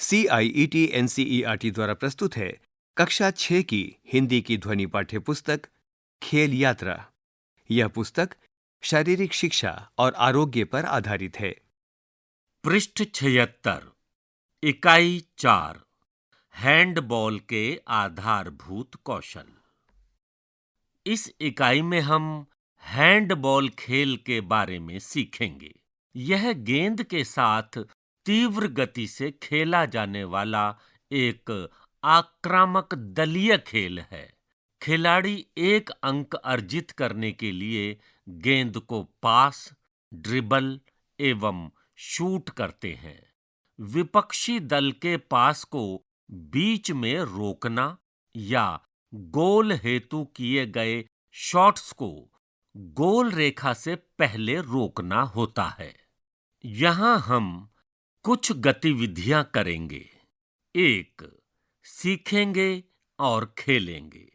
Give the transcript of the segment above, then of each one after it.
CIET NCERT द्वारा प्रस्तुत है कक्षा 6 की हिंदी की ध्वनि पाठ्य पुस्तक खेल यात्रा। यह पुस्तक शारीरिक शिक्षा और आरोग्य पर आधारित है। पृष्ठ 76 इकाई 4 हैंडबॉल के आधारभूत कौशल। इस इकाई में हम हैंडबॉल खेल के बारे में सीखेंगे। यह गेंद के साथ तीव्र गति से खेला जाने वाला एक आक्रामक दलीय खेल है। खिलाड़ी एक अंक अर्जित करने के लिए गेंद को पास, ड्रिबल एवं शूट करते हैं। विपक्षी दल के पास को बीच में रोकना या गोल हेतु किए गए शॉट्स को गोल रेखा से पहले रोकना होता है। यहां हम कुछ गतिविधियां करेंगे। 1. सीखेंगे और खेलेंगे।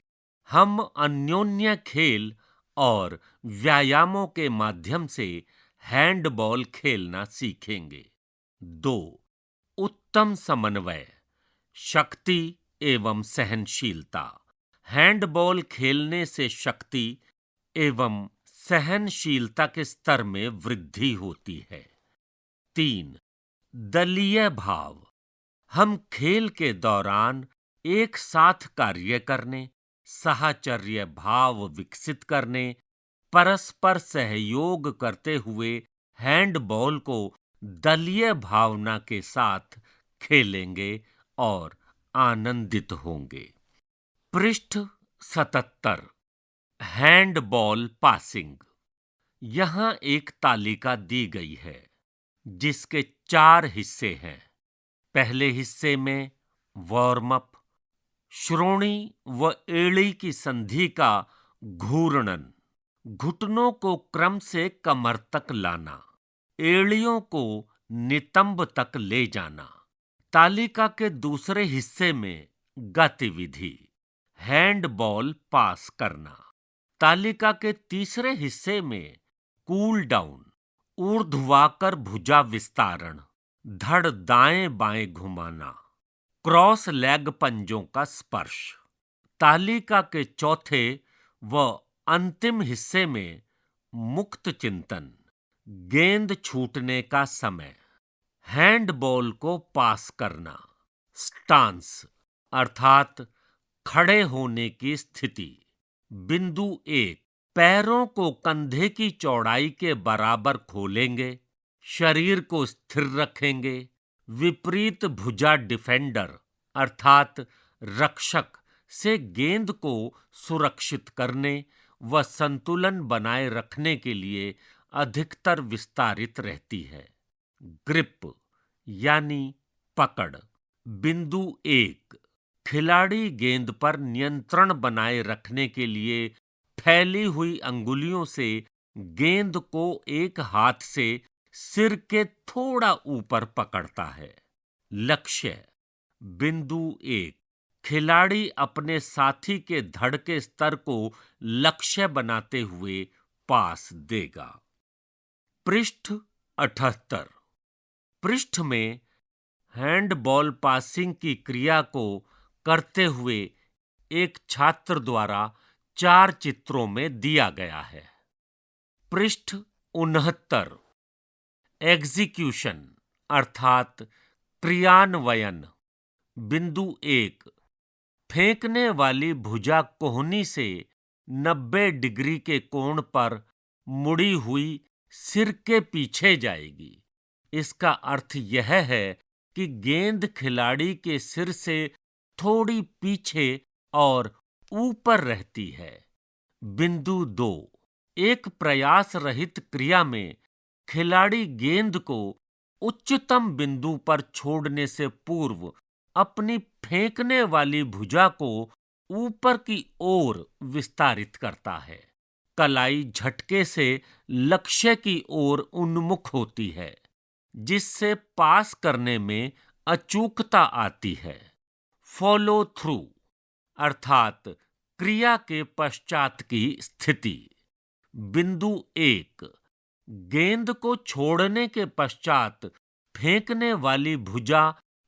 हम अन्योन्य खेल और व्यायामों के माध्यम से हैंडबॉल खेलना सीखेंगे। 2. उत्तम समन्वय, शक्ति एवं सहनशीलता। हैंडबॉल खेलने से शक्ति एवं सहनशीलता के स्तर में वृद्धि होती है। 3. दलीय भाव। हम खेल के दौरान एक साथ कार्य करने, साहचर्य भाव विकसित करने, परस्पर सहयोग करते हुए हैंडबॉल को दलीय भावना के साथ खेलेंगे और आनंदित होंगे। पृष्ठ 77 हैंडबॉल पासिंग। यहां एक तालिका दी गई है जिसके 4 हिस्से हैं। पहले हिस्से में वार्म अप, श्रोणी व एड़ी की संधि का घूर्णन, घुटनों को क्रम से कमर तक लाना, एड़ियों को नितंब तक ले जाना। तालिका के दूसरे हिस्से में गतिविधि, हैंडबॉल पास करना। तालिका के तीसरे हिस्से में कूल डाउन, ऊर्ध्वाकर भुजा विस्तारण, धड़ दाएं बाएं घुमाना, क्रॉस लेग पंजों का स्पर्श। तालिका के चौथे व अंतिम हिस्से में मुक्त चिंतन, गेंद छूटने का समय, हैंडबॉल को पास करना, स्टांस अर्थात खड़े होने की स्थिति। बिंदु 1, पैरों को कंधे की चौड़ाई के बराबर खोलेंगे, शरीर को स्थिर रखेंगे। विपरीत भुजा डिफेंडर अर्थात रक्षक से गेंद को सुरक्षित करने व संतुलन बनाए रखने के लिए अधिकतर विस्तारित रहती है। ग्रिप यानी पकड़। बिंदु 1, खिलाड़ी गेंद पर नियंत्रण बनाए रखने के लिए फैली हुई अंगुलियों से गेंद को एक हाथ से सिर के थोड़ा ऊपर पकड़ता है। लक्ष्य। बिंदु 1, खिलाड़ी अपने साथी के धड़ के स्तर को लक्ष्य बनाते हुए पास देगा। पृष्ठ 78 पृष्ठ में हैंडबॉल पासिंग की क्रिया को करते हुए एक छात्र द्वारा 4 चित्रों में दिया गया है। पृष्ठ 69 एग्जीक्यूशन अर्थात क्रियान्वयन। बिंदु 1, फेंकने वाली भुजा कोहनी से 90 डिग्री के कोण पर मुड़ी हुई सिर के पीछे जाएगी। इसका अर्थ यह है कि गेंद खिलाड़ी के सिर से थोड़ी पीछे और ऊपर रहती है। बिंदु 2, एक प्रयास रहित क्रिया में खिलाड़ी गेंद को उच्चतम बिंदु पर छोड़ने से पूर्व अपनी फेंकने वाली भुजा को ऊपर की ओर विस्तारित करता है। कलाई झटके से लक्ष्य की ओर उन्मुख होती है, जिससे पास करने में अचूकता आती है। फॉलो थ्रू अर्थात क्रिया के पश्चात की स्थिति। बिंदु 1, गेंद को छोड़ने के पश्चात फेंकने वाली भुजा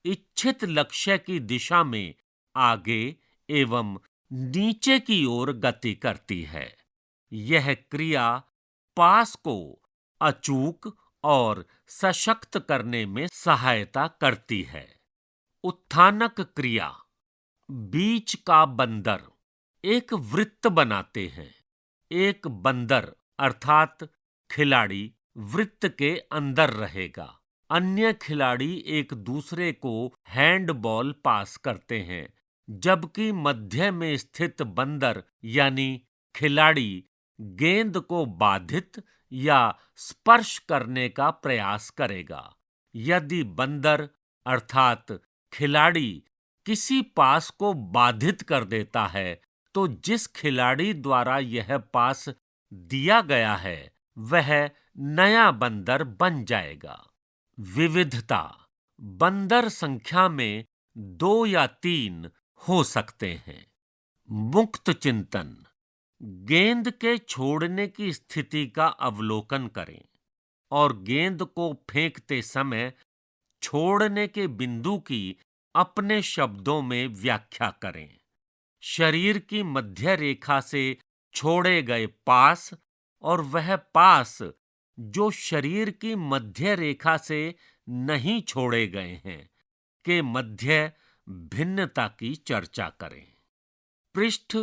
इच्छित लक्ष्य की दिशा में आगे एवं नीचे की ओर गति करती है। यह क्रिया पास को अचूक और सशक्त करने में सहायता करती है। उत्थानक क्रिया। बीच का बंदर एक वृत्त बनाते हैं। एक बंदर अर्थात खिलाड़ी वृत्त के अंदर रहेगा। अन्य खिलाड़ी एक दूसरे को हैंडबॉल पास करते हैं, जबकि मध्य में स्थित बंदर यानी खिलाड़ी गेंद को बाधित या स्पर्श करने का प्रयास करेगा। यदि बंदर अर्थात खिलाड़ी किसी पास को बाधित कर देता है तो जिस खिलाड़ी द्वारा यह पास दिया गया है वह नया बंदर बन जाएगा। विविधता। बंदर संख्या में 2 या 3 हो सकते हैं। मुक्त चिंतन। गेंद के छोड़ने की स्थिति का अवलोकन करें और गेंद को फेंकते समय छोड़ने के बिंदु की अपने शब्दों में व्याख्या करें। शरीर की मध्य रेखा से छोड़े गए पास और वह पास जो शरीर की मध्य रेखा से नहीं छोड़े गए हैं के मध्य भिन्नता की चर्चा करें। पृष्ठ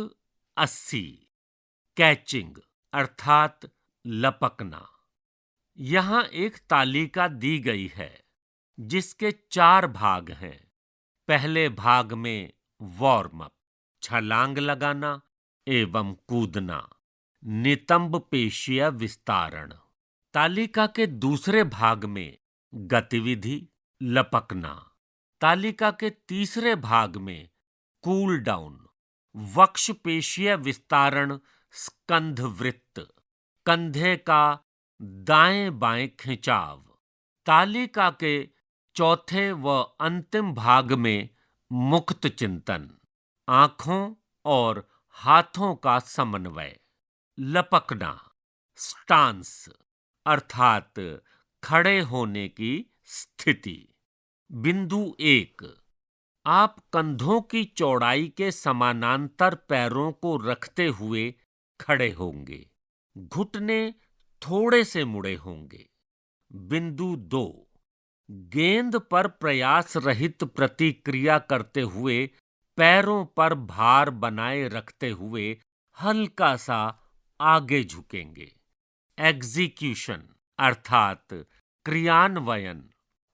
80। कैचिंग अर्थात लपकना। यहां एक तालिका दी गई है जिसके 4 भाग हैं। पहले भाग में वार्म अप, छलांग लगाना एवं कूदना, नितंब पेशीय विस्तारण। तालिका के दूसरे भाग में गतिविधि, लपकना। तालिका के तीसरे भाग में कूल डाउन, वक्ष पेशीय विस्तारण, स्कंध वृत्त, कंधे का दाएं बाएं खिंचाव। तालिका के चौथे व अंतिम भाग में मुक्त चिंतन, आंखों और हाथों का समन्वय। लपकना, स्टांस अर्थात खड़े होने की स्थिति। बिंदु 1। आप कंधों की चौड़ाई के समानांतर पैरों को रखते हुए खड़े होंगे। घुटने थोड़े से मुड़े होंगे। बिंदु 2। गेंद पर प्रयास रहित प्रतिक्रिया करते हुए पैरों पर भार बनाए रखते हुए हल्का सा आगे झुकेंगे। एग्जीक्यूशन अर्थात क्रियान्वयन।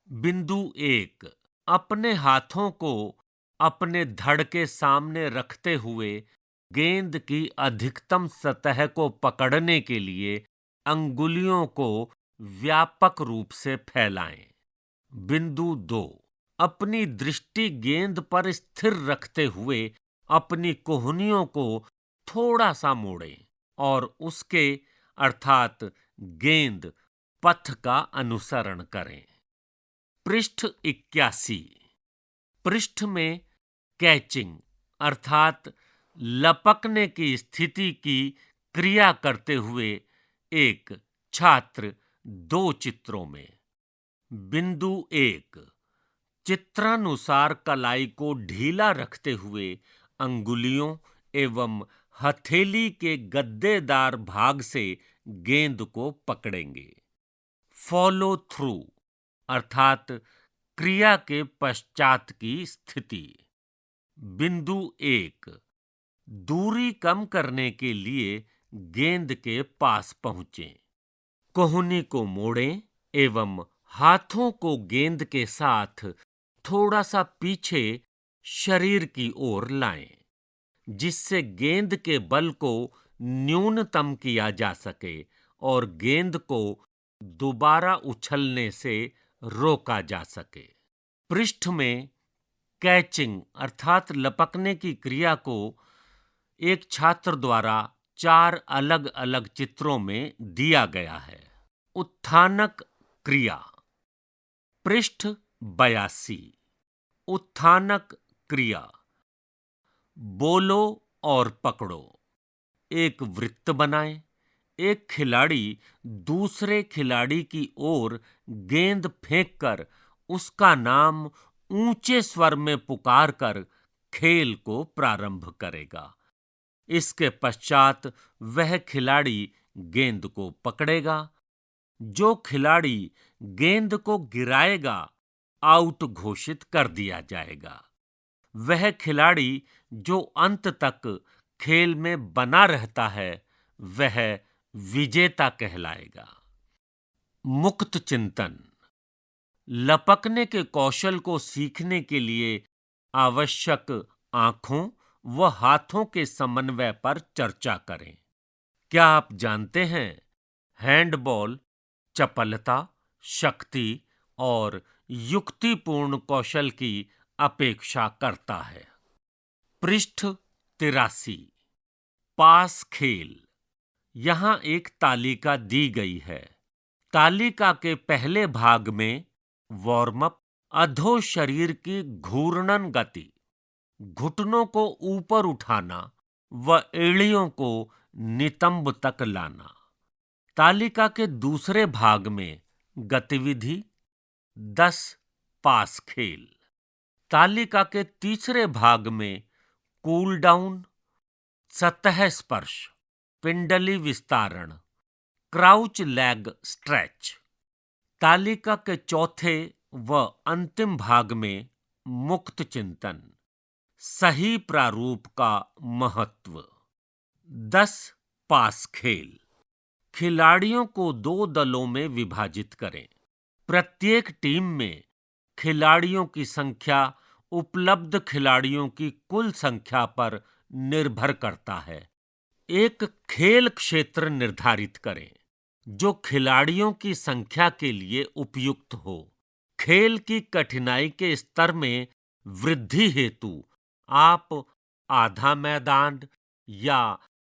बिंदु 1। अपने हाथों को अपने धड़ के सामने रखते हुए गेंद की अधिकतम सतह को पकड़ने के लिए अंगुलियों को व्यापक रूप से फैलाएं। बिंदु 2। अपनी दृष्टि गेंद पर स्थिर रखते हुए अपनी कोहनियों को थोड़ा सा मोड़ें और उसके अर्थात गेंद पथ का अनुसरण करें। पृष्ठ 81। पृष्ठ में कैचिंग अर्थात लपकने की स्थिति की क्रिया करते हुए एक छात्र 2 चित्रों में। बिंदु 1। चित्रानुसार कलाई को ढीला रखते हुए अंगुलियों एवं हथेली के गद्देदार भाग से गेंद को पकड़ेंगे। फॉलो थ्रू अर्थात क्रिया के पश्चात की स्थिति। बिंदु 1। दूरी कम करने के लिए गेंद के पास पहुंचें। कोहनी को मोड़ें एवं हाथों को गेंद के साथ थोड़ा सा पीछे शरीर की ओर लाएं, जिससे गेंद के बल को न्यूनतम किया जा सके और गेंद को दोबारा उछलने से रोका जा सके। पृष्ठ में कैचिंग अर्थात लपकने की क्रिया को एक छात्र द्वारा 4 अलग अलग चित्रों में दिया गया है। उत्थानक क्रिया। पृष्ठ 82। उत्थानक क्रिया। बोलो और पकड़ो। एक वृत्त बनाएं। एक खिलाड़ी दूसरे खिलाड़ी की ओर गेंद फेंककर उसका नाम ऊंचे स्वर में पुकारकर खेल को प्रारंभ करेगा। इसके पश्चात वह खिलाड़ी गेंद को पकड़ेगा। जो खिलाड़ी गेंद को गिराएगा, आउट घोषित कर दिया जाएगा। वह खिलाड़ी जो अंत तक खेल में बना रहता है, वह विजेता कहलाएगा। मुक्त चिंतन। लपकने के कौशल को सीखने के लिए आवश्यक आंखों व हाथों के समन्वय पर चर्चा करें। क्या आप जानते हैं, हैंडबॉल चपलता, शक्ति और युक्तिपूर्ण कौशल की अपेक्षा करता है। पृष्ठ 83। पास खेल। यहां एक तालिका दी गई है। तालिका के पहले भाग में वार्म अप, अधो शरीर की घूर्णन गति, घुटनों को ऊपर उठाना व एड़ियों को नितंब तक लाना। तालिका के दूसरे भाग में गतिविधि 10 पास खेल। तालिका के तीसरे भाग में कूल डाउन, सतह स्पर्श, पिंडली विस्तारण, क्राउच लेग स्ट्रेच। तालिका के चौथे व अंतिम भाग में मुक्त चिंतन, सही प्रारूप का महत्व। 10 पास खेल। खिलाड़ियों को 2 दलों में विभाजित करें। प्रत्येक टीम में खिलाड़ियों की संख्या उपलब्ध खिलाड़ियों की कुल संख्या पर निर्भर करता है। एक खेल क्षेत्र निर्धारित करें जो खिलाड़ियों की संख्या के लिए उपयुक्त हो। खेल की कठिनाई के स्तर में वृद्धि हेतु आप आधा मैदान या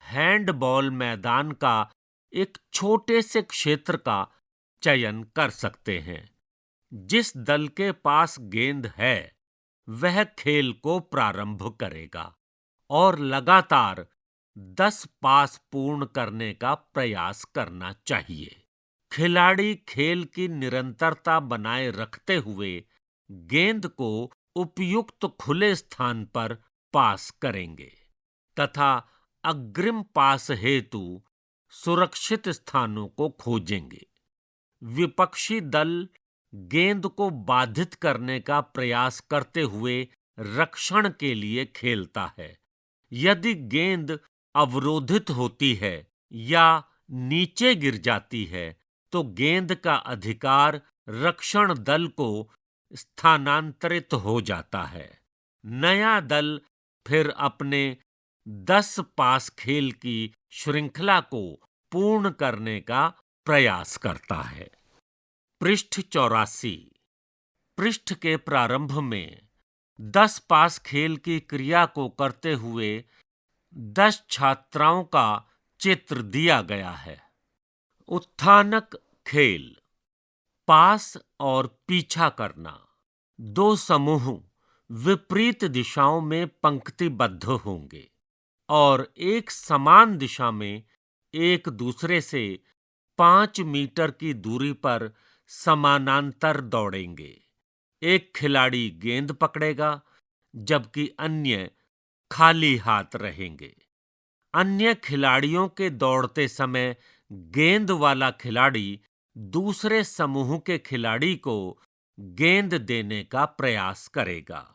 हैंडबॉल मैदान का एक छोटे से क्षेत्र का चयन कर सकते हैं। जिस दल के पास गेंद है, वह खेल को प्रारंभ करेगा और लगातार 10 पास पूर्ण करने का प्रयास करना चाहिए। खिलाड़ी खेल की निरंतरता बनाए रखते हुए गेंद को उपयुक्त खुले स्थान पर पास करेंगे तथा अग्रिम पास हेतु सुरक्षित स्थानों को खोजेंगे। विपक्षी दल गेंद को बाधित करने का प्रयास करते हुए रक्षण के लिए खेलता है। यदि गेंद अवरोधित होती है या नीचे गिर जाती है, तो गेंद का अधिकार रक्षण दल को स्थानांतरित हो जाता है। नया दल फिर अपने 10 पास खेल की श्रृंखला को पूर्ण करने का प्रयास करता है। पृष्ठ 84। पृष्ठ के प्रारंभ में 10 पास खेल की क्रिया को करते हुए 10 छात्राओं का चित्र दिया गया है। उत्थानक खेल। पास और पीछा करना। 2 समूह विपरीत दिशाओं में पंक्तिबद्ध होंगे और एक समान दिशा में एक दूसरे से 5 मीटर की दूरी पर समानांतर दौड़ेंगे। एक खिलाड़ी गेंद पकड़ेगा, जबकि अन्य खाली हाथ रहेंगे। अन्य खिलाड़ियों के दौड़ते समय गेंद वाला खिलाड़ी दूसरे समूह के खिलाड़ी को गेंद देने का प्रयास करेगा।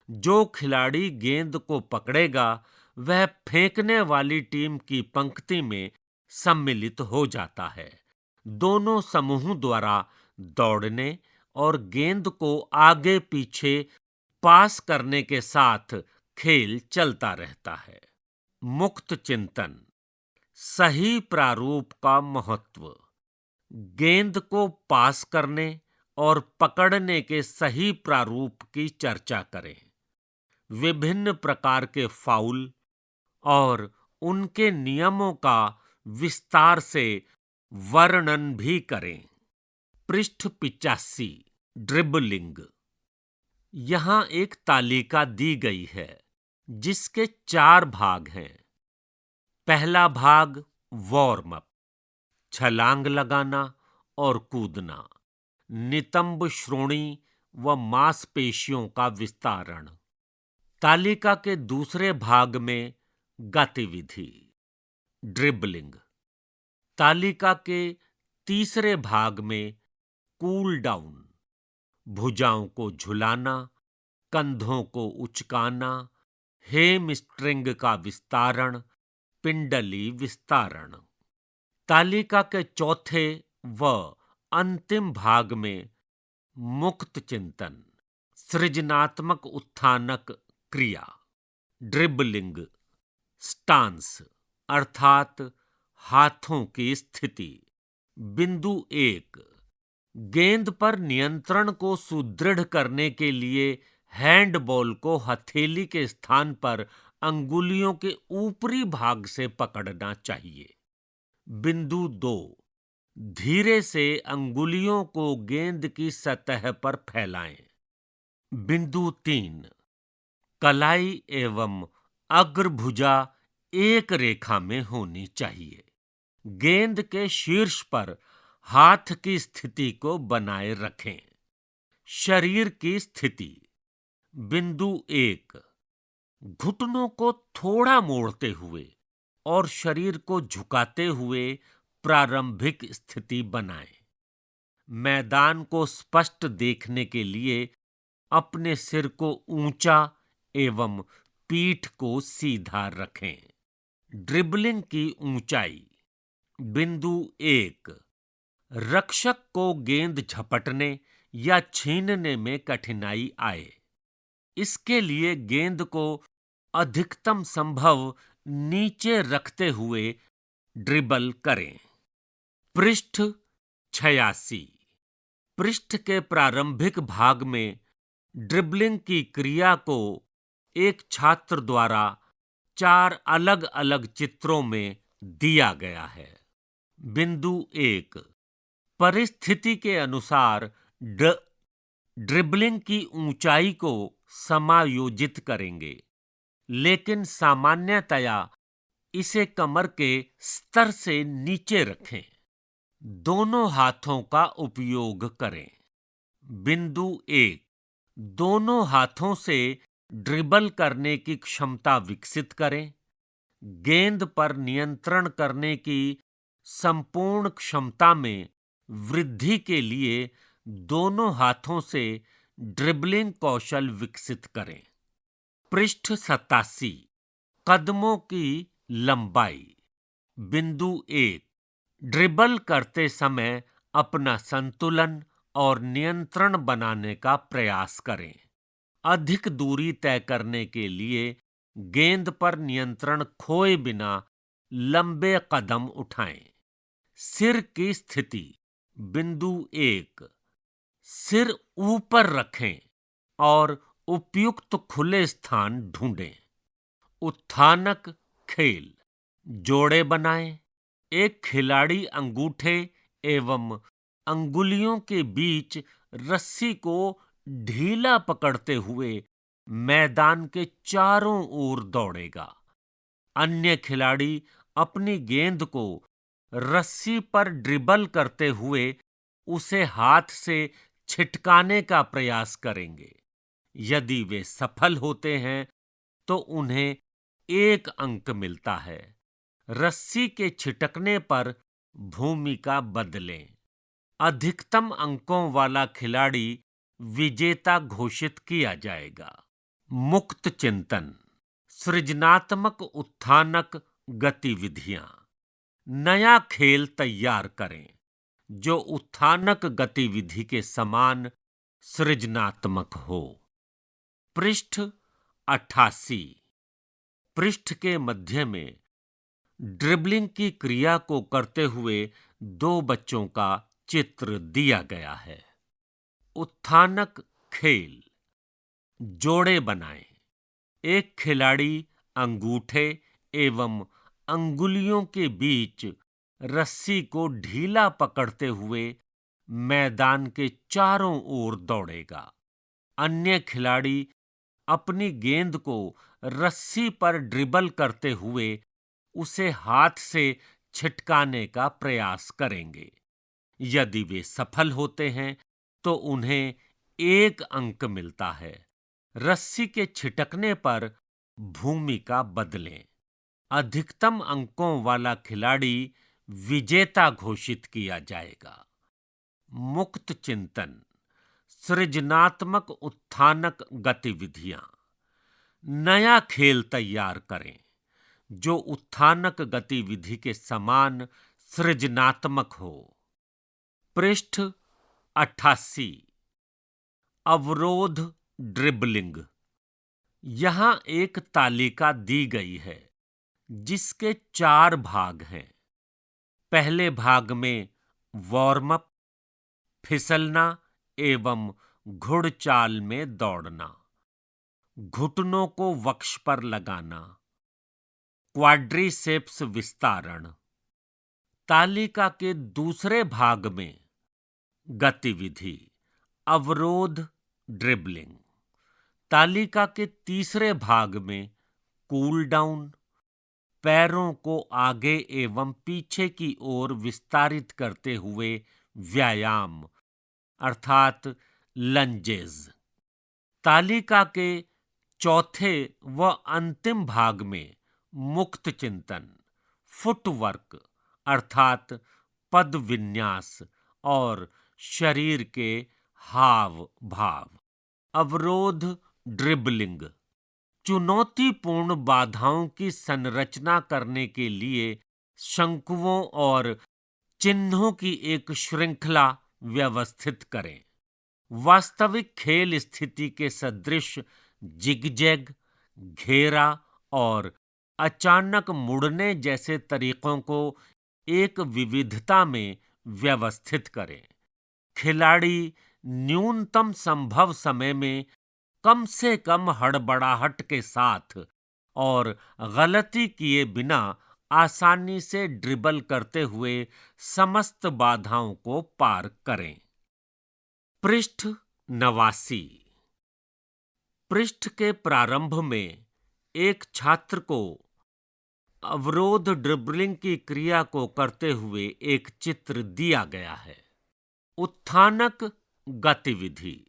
जो खिलाड़ी गेंद को पकड़ेगा, वह फेंकने वाली टीम की पंक्ति में सम्मिलित हो जाता है। दोनों समूह द्वारा दौड़ने और गेंद को आगे पीछे पास करने के साथ खेल चलता रहता है। मुक्त चिंतन, सही प्रारूप का महत्व। गेंद को पास करने और पकड़ने के सही प्रारूप की चर्चा करें। विभिन्न प्रकार के फाउल और उनके नियमों का विस्तार से वर्णन भी करें। पृष्ठ 85। ड्रिबलिंग। यहां एक तालिका दी गई है जिसके 4 भाग हैं। पहला भाग वार्म अप, छलांग लगाना और कूदना, नितंब श्रोणी व मांसपेशियों का विस्तारण। तालिका के दूसरे भाग में गतिविधि ड्रिबलिंग। तालिका के तीसरे भाग में कूल डाउन, भुजाओं को झुलाना, कंधों को उचकाना, हेमस्ट्रिंग का विस्तारण, पिंडली विस्तारण। तालिका के चौथे व अंतिम भाग में मुक्त चिंतन, सृजनात्मक उत्थानक क्रिया, ड्रिबलिंग स्टांस अर्थात हाथों की स्थिति। बिंदु 1, गेंद पर नियंत्रण को सुदृढ़ करने के लिए हैंडबॉल को हथेली के स्थान पर अंगुलियों के ऊपरी भाग से पकड़ना चाहिए। बिंदु 2, धीरे से अंगुलियों को गेंद की सतह पर फैलाएं। बिंदु 3, कलाई एवं अग्रभुजा एक रेखा में होनी चाहिए। गेंद के शीर्ष पर हाथ की स्थिति को बनाए रखें। शरीर की स्थिति। बिंदु 1, घुटनों को थोड़ा मोड़ते हुए और शरीर को झुकाते हुए प्रारंभिक स्थिति बनाएं। मैदान को स्पष्ट देखने के लिए अपने सिर को ऊंचा एवं पीठ को सीधा रखें। ड्रिबलिंग की ऊंचाई। बिंदु 1, रक्षक को गेंद झपटने या छीनने में कठिनाई आए, इसके लिए गेंद को अधिकतम संभव नीचे रखते हुए ड्रिबल करें। पृष्ठ 86। पृष्ठ के प्रारंभिक भाग में ड्रिबलिंग की क्रिया को एक छात्र द्वारा 4 अलग अलग चित्रों में दिया गया है। बिंदु 1, परिस्थिति के अनुसार ड्रिबलिंग की ऊंचाई को समायोजित करेंगे, लेकिन सामान्यतया इसे कमर के स्तर से नीचे रखें। दोनों हाथों का उपयोग करें। बिंदु 1, दोनों हाथों से ड्रिबल करने की क्षमता विकसित करें। गेंद पर नियंत्रण करने की संपूर्ण क्षमता में वृद्धि के लिए दोनों हाथों से ड्रिबलिंग कौशल विकसित करें। पृष्ठ 87। कदमों की लंबाई। बिंदु 1, ड्रिबल करते समय अपना संतुलन और नियंत्रण बनाने का प्रयास करें। अधिक दूरी तय करने के लिए गेंद पर नियंत्रण खोए बिना लंबे कदम उठाएं। सिर की स्थिति। बिंदु 1, सिर ऊपर रखें और उपयुक्त खुले स्थान ढूंढें। उत्थानक खेल। जोड़े बनाएं। एक खिलाड़ी अंगूठे एवं अंगुलियों के बीच रस्सी को ढीला पकड़ते हुए मैदान के चारों ओर दौड़ेगा। अन्य खिलाड़ी अपनी गेंद को रस्सी पर ड्रिबल करते हुए उसे हाथ से छिटकाने का प्रयास करेंगे। यदि वे सफल होते हैं तो उन्हें 1 अंक मिलता है। रस्सी के छिटकने पर भूमिका बदलें। अधिकतम अंकों वाला खिलाड़ी विजेता घोषित किया जाएगा। मुक्त चिंतन। सृजनात्मक उत्थानक गतिविधियां। नया खेल तैयार करें जो उत्थानक गतिविधि के समान सृजनात्मक हो। पृष्ठ 88। पृष्ठ के मध्य में ड्रिबलिंग की क्रिया को करते हुए 2 बच्चों का चित्र दिया गया है। उत्थानक खेल। जोड़े बनाएं। एक खिलाड़ी अंगूठे एवं अंगुलियों के बीच रस्सी को ढीला पकड़ते हुए मैदान के चारों ओर दौड़ेगा। अन्य खिलाड़ी अपनी गेंद को रस्सी पर ड्रिबल करते हुए उसे हाथ से छिटकाने का प्रयास करेंगे। यदि वे सफल होते हैं तो उन्हें 1 अंक मिलता है। रस्सी के छिटकने पर भूमिका बदलें। अधिकतम अंकों वाला खिलाड़ी विजेता घोषित किया जाएगा। मुक्त चिंतन, सृजनात्मक उत्थानक गतिविधियां। नया खेल तैयार करें जो उत्थानक गतिविधि के समान सृजनात्मक हो। पृष्ठ 88। अवरोध ड्रिबलिंग। यहां एक तालिका दी गई है जिसके 4 भाग हैं। पहले भाग में वार्म अप, फिसलना एवं घुड़चाल में दौड़ना, घुटनों को वक्ष पर लगाना, क्वाड्रिसेप्स विस्तारण। तालिका के दूसरे भाग में गतिविधि अवरोध ड्रिबलिंग। तालिका के तीसरे भाग में कूल डाउन, पैरों को आगे एवं पीछे की ओर विस्तारित करते हुए व्यायाम अर्थात लंजेस। तालिका के चौथे व अंतिम भाग में मुक्त चिंतन, फुटवर्क अर्थात पद विन्यास और शरीर के हाव भाव। अवरोध ड्रिबलिंग चुनौतीपूर्ण बाधाओं की संरचना करने के लिए शंकुओं और चिन्हों की एक श्रृंखला व्यवस्थित करें। वास्तविक खेल स्थिति के सदृश जिगजैग, घेरा और अचानक मुड़ने जैसे तरीकों को एक विविधता में व्यवस्थित करें। खिलाड़ी न्यूनतम संभव समय में कम से कम हड़बड़ाहट के साथ और गलती किए बिना आसानी से ड्रिबल करते हुए समस्त बाधाओं को पार करें। पृष्ठ 89। पृष्ठ के प्रारंभ में एक छात्र को अवरोध ड्रिबलिंग की क्रिया को करते हुए एक चित्र दिया गया है। उत्थानक गतिविधि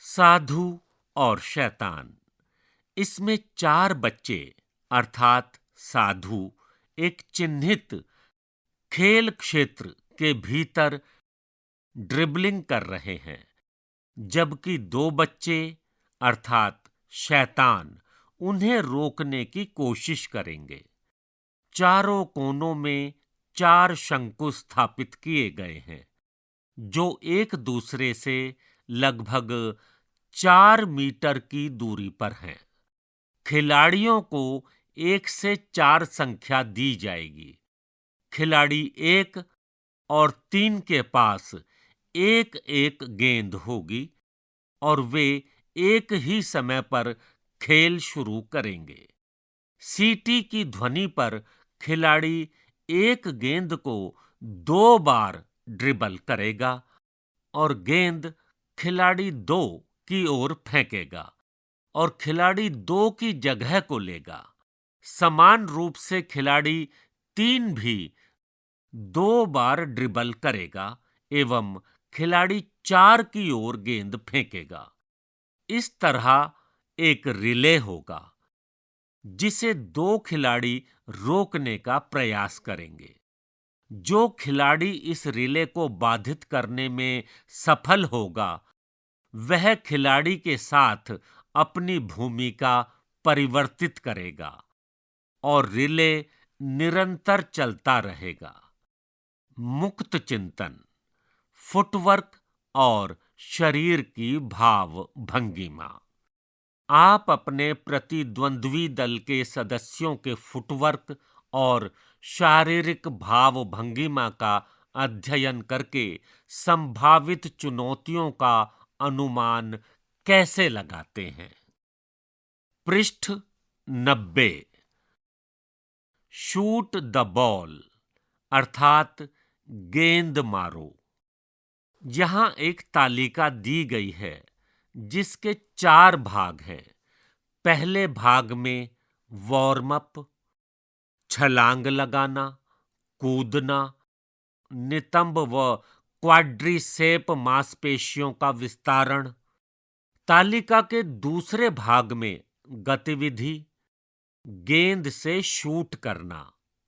साधु और शैतान। इसमें 4 बच्चे अर्थात साधु एक चिन्हित खेल क्षेत्र के भीतर ड्रिबलिंग कर रहे हैं, जबकि 2 बच्चे अर्थात शैतान उन्हें रोकने की कोशिश करेंगे। चारों कोनों में 4 शंकु स्थापित किए गए हैं जो एक दूसरे से लगभग 4 मीटर की दूरी पर हैं। खिलाड़ियों को 1 से 4 संख्या दी जाएगी। खिलाड़ी 1 और 3 के पास एक एक गेंद होगी और वे एक ही समय पर खेल शुरू करेंगे। सीटी की ध्वनि पर खिलाड़ी एक गेंद को 2 बार ड्रिबल करेगा और गेंद खिलाड़ी 2 की ओर फेंकेगा और खिलाड़ी 2 की जगह को लेगा। समान रूप से खिलाड़ी 3 भी 2 बार ड्रिबल करेगा एवं खिलाड़ी 4 की ओर गेंद फेंकेगा। इस तरह एक रिले होगा जिसे 2 खिलाड़ी रोकने का प्रयास करेंगे। जो खिलाड़ी इस रिले को बाधित करने में सफल होगा वह खिलाड़ी के साथ अपनी भूमिका परिवर्तित करेगा और रिले निरंतर चलता रहेगा। मुक्त चिंतन, फुटवर्क और शरीर की भाव भंगिमा। आप अपने प्रतिद्वंद्वी दल के सदस्यों के फुटवर्क और शारीरिक भाव भंगिमा का अध्ययन करके संभावित चुनौतियों का अनुमान कैसे लगाते हैं? पृष्ठ 90। शूट द बॉल अर्थात गेंद मारो। यहां एक तालिका दी गई है जिसके 4 भाग हैं। पहले भाग में वार्म अप, छलांग लगाना, कूदना, नितंब व क्वाड्रिसेप मांसपेशियों का विस्तारण, तालिका के दूसरे भाग में गतिविधि, गेंद से शूट करना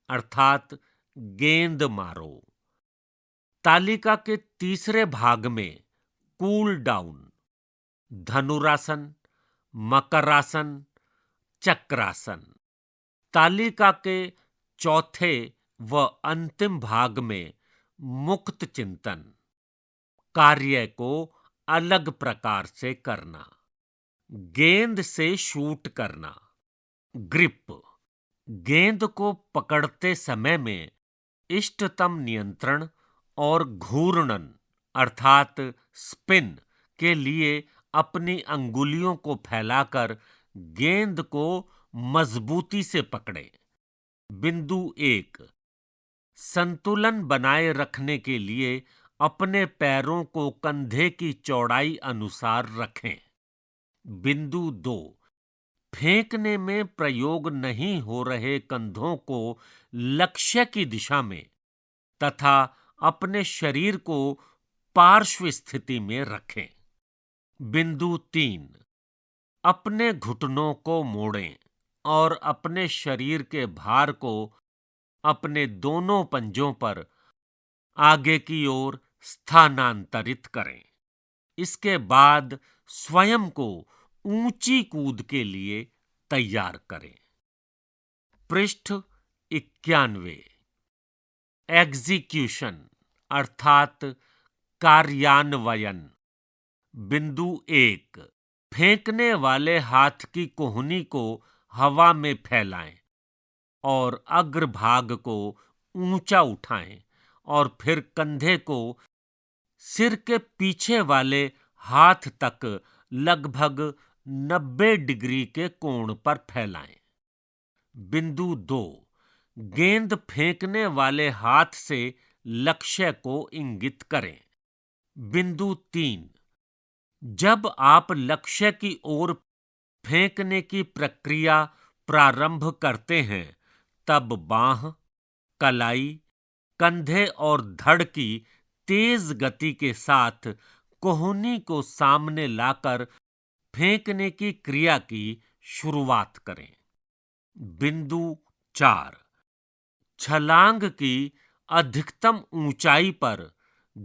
अर्थात गेंद मारो, तालिका के तीसरे भाग में कूल डाउन, धनुरासन, मकरासन, चक्रासन, तालिका के चौथे व अंतिम भाग में मुक्त चिंतन, कार्य को अलग प्रकार से करना, गेंद से शूट करना, ग्रिप, गेंद को पकड़ते समय में इष्टतम नियंत्रण और घूर्णन अर्थात स्पिन के लिए अपनी अंगुलियों को फैलाकर गेंद को मजबूती से पकड़ें। बिंदु 1, संतुलन बनाए रखने के लिए अपने पैरों को कंधे की चौड़ाई अनुसार रखें। बिंदु 2, फेंकने में प्रयोग नहीं हो रहे कंधों को लक्ष्य की दिशा में तथा अपने शरीर को पार्श्व स्थिति में रखें। बिंदु 3, अपने घुटनों को मोड़ें और अपने शरीर के भार को अपने दोनों पंजों पर आगे की ओर स्थानांतरित करें। इसके बाद स्वयं को ऊंची कूद के लिए तैयार करें। पृष्ठ 91, एग्जीक्यूशन अर्थात कार्यान्वयन। बिंदु 1, फेंकने वाले हाथ की कोहनी को हवा में फैलाएं और अग्रभाग को ऊंचा उठाएं और फिर कंधे को सिर के पीछे वाले हाथ तक लगभग 90 डिग्री के कोण पर फैलाएं। बिंदु 2, गेंद फेंकने वाले हाथ से लक्ष्य को इंगित करें। बिंदु 3, जब आप लक्ष्य की ओर फेंकने की प्रक्रिया प्रारंभ करते हैं तब बांह, कलाई, कंधे और धड़ की तेज गति के साथ कोहनी को सामने लाकर फेंकने की क्रिया की शुरुआत करें। बिंदु 4, छलांग की अधिकतम ऊंचाई पर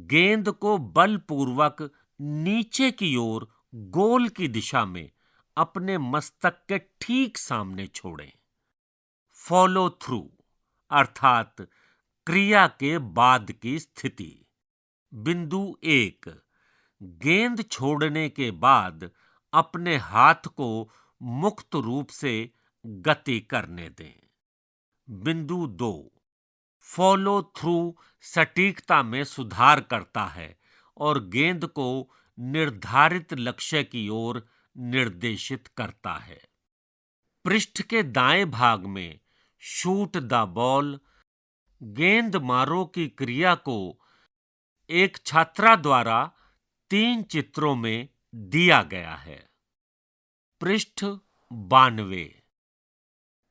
गेंद को बलपूर्वक नीचे की ओर गोल की दिशा में अपने मस्तक के ठीक सामने छोड़ें। फॉलो थ्रू अर्थात क्रिया के बाद की स्थिति। बिंदु 1, गेंद छोड़ने के बाद अपने हाथ को मुक्त रूप से गति करने दें। बिंदु 2, फॉलो थ्रू सटीकता में सुधार करता है और गेंद को निर्धारित लक्ष्य की ओर निर्देशित करता है। पृष्ठ के दाएं भाग में शूट द बॉल, गेंद मारो की क्रिया को एक छात्रा द्वारा 3 चित्रों में दिया गया है। पृष्ठ 92,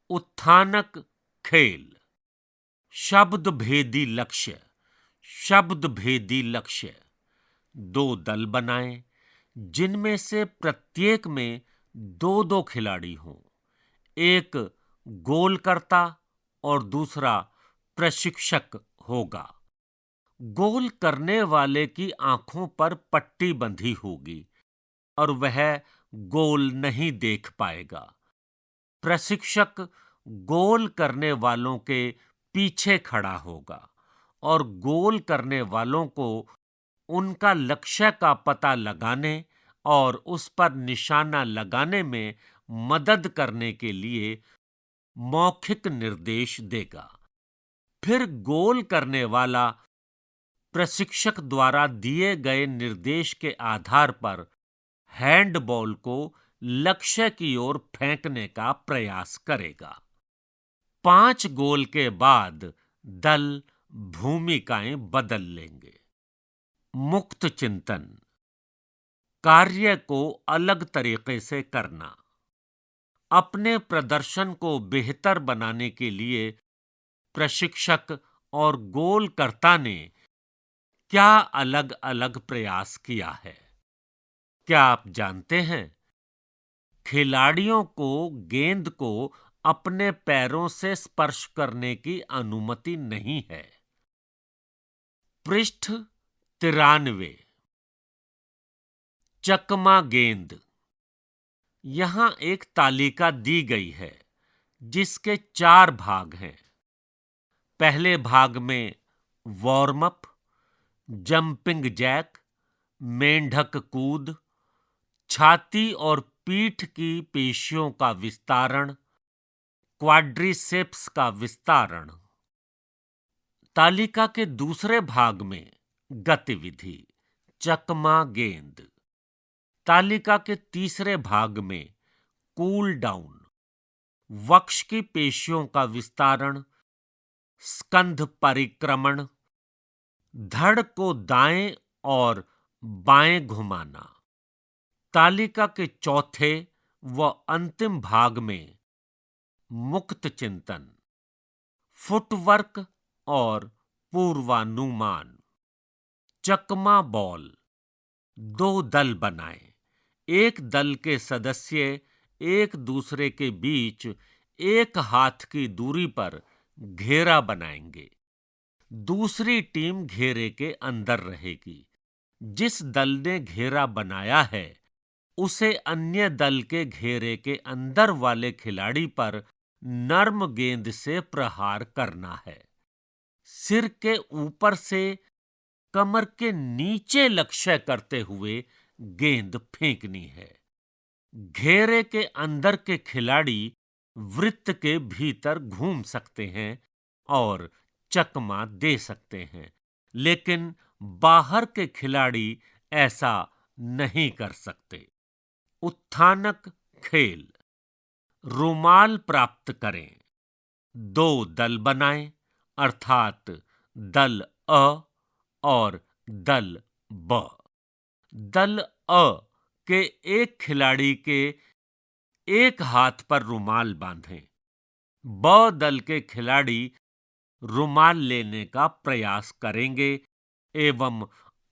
उत्थानक खेल, शब्द भेदी लक्ष्य। शब्द भेदी लक्ष्य 2 दल बनाएं जिनमें से प्रत्येक में 2-2 खिलाड़ी हों। एक गोलकर्ता और दूसरा प्रशिक्षक होगा। गोल करने वाले की आंखों पर पट्टी बंधी होगी और वह गोल नहीं देख पाएगा। प्रशिक्षक गोल करने वालों के पीछे खड़ा होगा और गोल करने वालों को उनका लक्ष्य का पता लगाने और उस पर निशाना लगाने में मदद करने के लिए मौखिक निर्देश देगा। फिर गोल करने वाला प्रशिक्षक द्वारा दिए गए निर्देश के आधार पर हैंडबॉल को लक्ष्य की ओर फेंकने का प्रयास करेगा। 5 गोल के बाद दल भूमिकाएं बदल लेंगे। मुक्त चिंतन, कार्य को अलग तरीके से करना। अपने प्रदर्शन को बेहतर बनाने के लिए प्रशिक्षक और गोलकर्ता ने क्या अलग अलग प्रयास किया है। क्या आप जानते हैं, खिलाड़ियों को गेंद को अपने पैरों से स्पर्श करने की अनुमति नहीं है। पृष्ठ 93, चकमा गेंद। यहां एक तालिका दी गई है जिसके 4 भाग हैं। पहले भाग में वार्म अप, जंपिंग जैक, मेंढक कूद, छाती और पीठ की पेशियों का विस्तारण, क्वाड्रिसेप्स का विस्तारण। तालिका के दूसरे भाग में गतिविधि, चकमा गेंद। तालिका के तीसरे भाग में कूल डाउन, वक्ष की पेशियों का विस्तारण, स्कंध परिक्रमण, धड़ को दाएं और बाएं घुमाना। तालिका के चौथे व अंतिम भाग में मुक्त चिंतन, फुटवर्क और पूर्वानुमान। चकमा बॉल। 2 दल बनाएं। एक दल के सदस्य एक दूसरे के बीच 1 हाथ की दूरी पर घेरा बनाएंगे। दूसरी टीम घेरे के अंदर रहेगी। जिस दल ने घेरा बनाया है उसे अन्य दल के घेरे के अंदर वाले खिलाड़ी पर नर्म गेंद से प्रहार करना है। सिर के ऊपर से कमर के नीचे लक्ष्य करते हुए गेंद फेंकनी है। घेरे के अंदर के खिलाड़ी वृत्त के भीतर घूम सकते हैं और चकमा दे सकते हैं, लेकिन बाहर के खिलाड़ी ऐसा नहीं कर सकते। उत्थानक खेल। रुमाल प्राप्त करें। 2 दल बनाएं, अर्थात दल अ और दल ब। दल अ के एक खिलाड़ी के एक हाथ पर रुमाल बांधें। ब दल के खिलाड़ी रुमाल लेने का प्रयास करेंगे एवं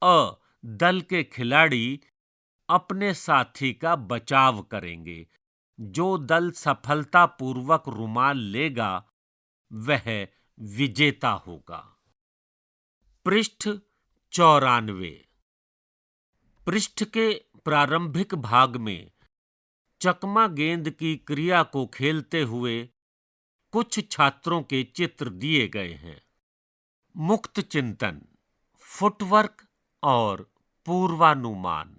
अ दल के खिलाड़ी अपने साथी का बचाव करेंगे। जो दल सफलतापूर्वक रुमाल लेगा वह विजेता होगा। पृष्ठ 94। पृष्ठ के प्रारंभिक भाग में चकमा गेंद की क्रिया को खेलते हुए कुछ छात्रों के चित्र दिए गए हैं। मुक्त चिंतन, फुटवर्क और पूर्वानुमान।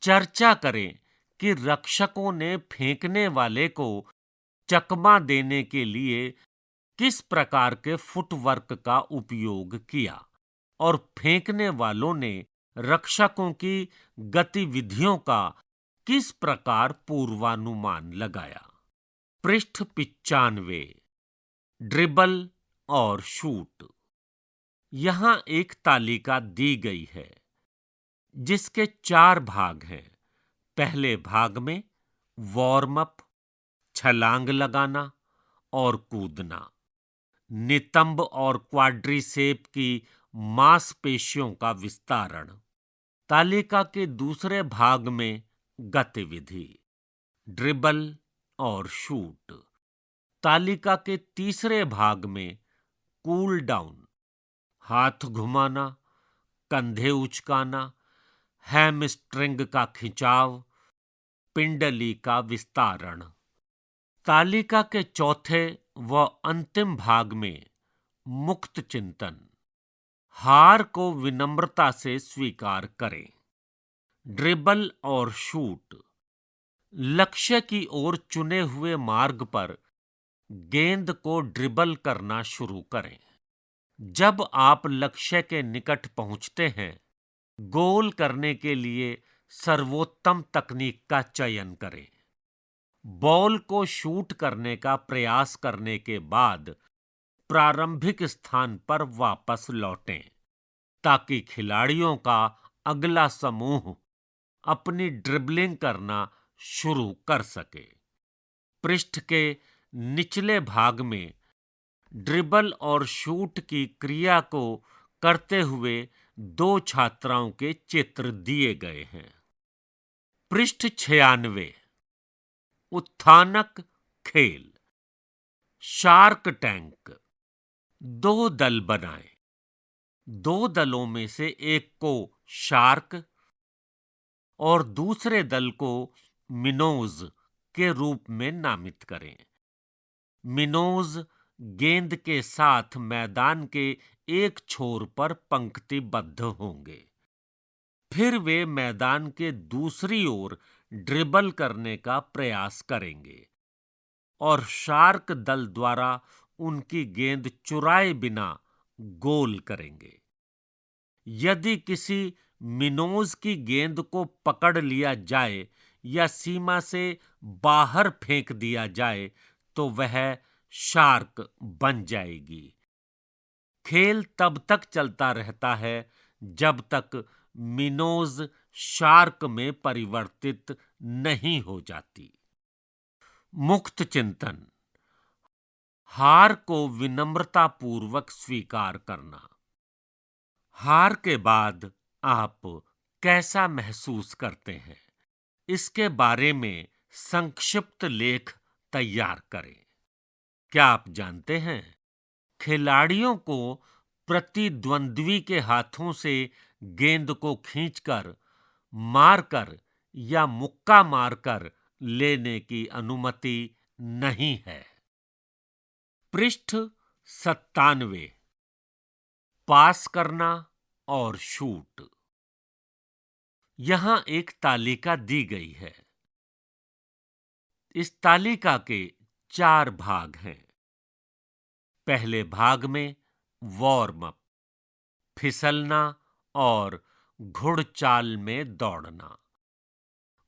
चर्चा करें कि रक्षकों ने फेंकने वाले को चकमा देने के लिए किस प्रकार के फुटवर्क का उपयोग किया और फेंकने वालों ने रक्षकों की गतिविधियों का किस प्रकार पूर्वानुमान लगाया। पृष्ठ 95, ड्रिबल और शूट। यहां एक तालिका दी गई है जिसके 4 भाग हैं। पहले भाग में वार्म अप, छलांग लगाना और कूदना, नितंब और क्वाड्रिसेप की मांसपेशियों का विस्तारण। तालिका के दूसरे भाग में गतिविधि, ड्रिबल और शूट। तालिका के तीसरे भाग में कूल डाउन, हाथ घुमाना, कंधे उचकाना, हैमस्ट्रिंग का खिंचाव, पिंडली का विस्तारण। तालिका के चौथे व अंतिम भाग में मुक्त चिंतन, हार को विनम्रता से स्वीकार करें। ड्रिबल और शूट। लक्ष्य की ओर चुने हुए मार्ग पर गेंद को ड्रिबल करना शुरू करें। जब आप लक्ष्य के निकट पहुंचते हैं, गोल करने के लिए सर्वोत्तम तकनीक का चयन करें। बॉल को शूट करने का प्रयास करने के बाद प्रारंभिक स्थान पर वापस लौटें ताकि खिलाड़ियों का अगला समूह अपनी ड्रिबलिंग करना शुरू कर सके। पृष्ठ के निचले भाग में ड्रिबल और शूट की क्रिया को करते हुए 2 छात्राओं के चित्र दिए गए हैं। पृष्ठ 96। उत्थानक खेल। Shark tank. 2 दल बनाएं। 2 दलों में से एक को शार्क और दूसरे दल को मिनोज के रूप में नामित करें। मिनोज गेंद के साथ मैदान के एक छोर पर पंक्तिबद्ध होंगे। फिर वे मैदान के दूसरी ओर ड्रिबल करने का प्रयास करेंगे और शार्क दल द्वारा उनकी गेंद चुराए बिना गोल करेंगे। यदि किसी मिनोज की गेंद को पकड़ लिया जाए या सीमा से बाहर फेंक दिया जाए तो वह शार्क बन जाएगी। खेल तब तक चलता रहता है जब तक मिनोज शार्क में परिवर्तित नहीं हो जाती। मुक्त चिंतन। हार को विनम्रतापूर्वक स्वीकार करना। हार के बाद आप कैसा महसूस करते हैं, इसके बारे में संक्षिप्त लेख तैयार करें। क्या आप जानते हैं, खिलाड़ियों को प्रतिद्वंद्वी के हाथों से गेंद को खींचकर, मारकर या मुक्का मारकर लेने की अनुमति नहीं है। पृष्ठ 97। पास करना और शूट। यहां एक तालिका दी गई है। इस तालिका के 4 भाग हैं। पहले भाग में वार्म अप, फिसलना और घुड़चाल में दौड़ना,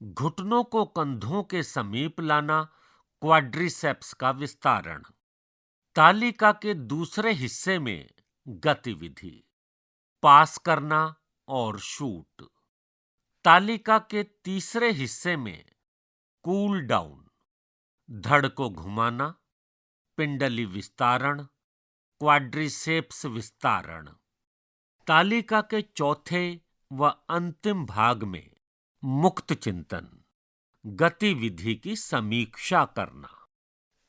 घुटनों को कंधों के समीप लाना, क्वाड्रिसेप्स का विस्तारण। तालिका के दूसरे हिस्से में गतिविधि, पास करना और शूट। तालिका के तीसरे हिस्से में कूल डाउन, धड़ को घुमाना, पिंडली विस्तारण, क्वाड्रिसेप्स विस्तारण। तालिका के चौथे व अंतिम भाग में मुक्त चिंतन, गतिविधि की समीक्षा करना,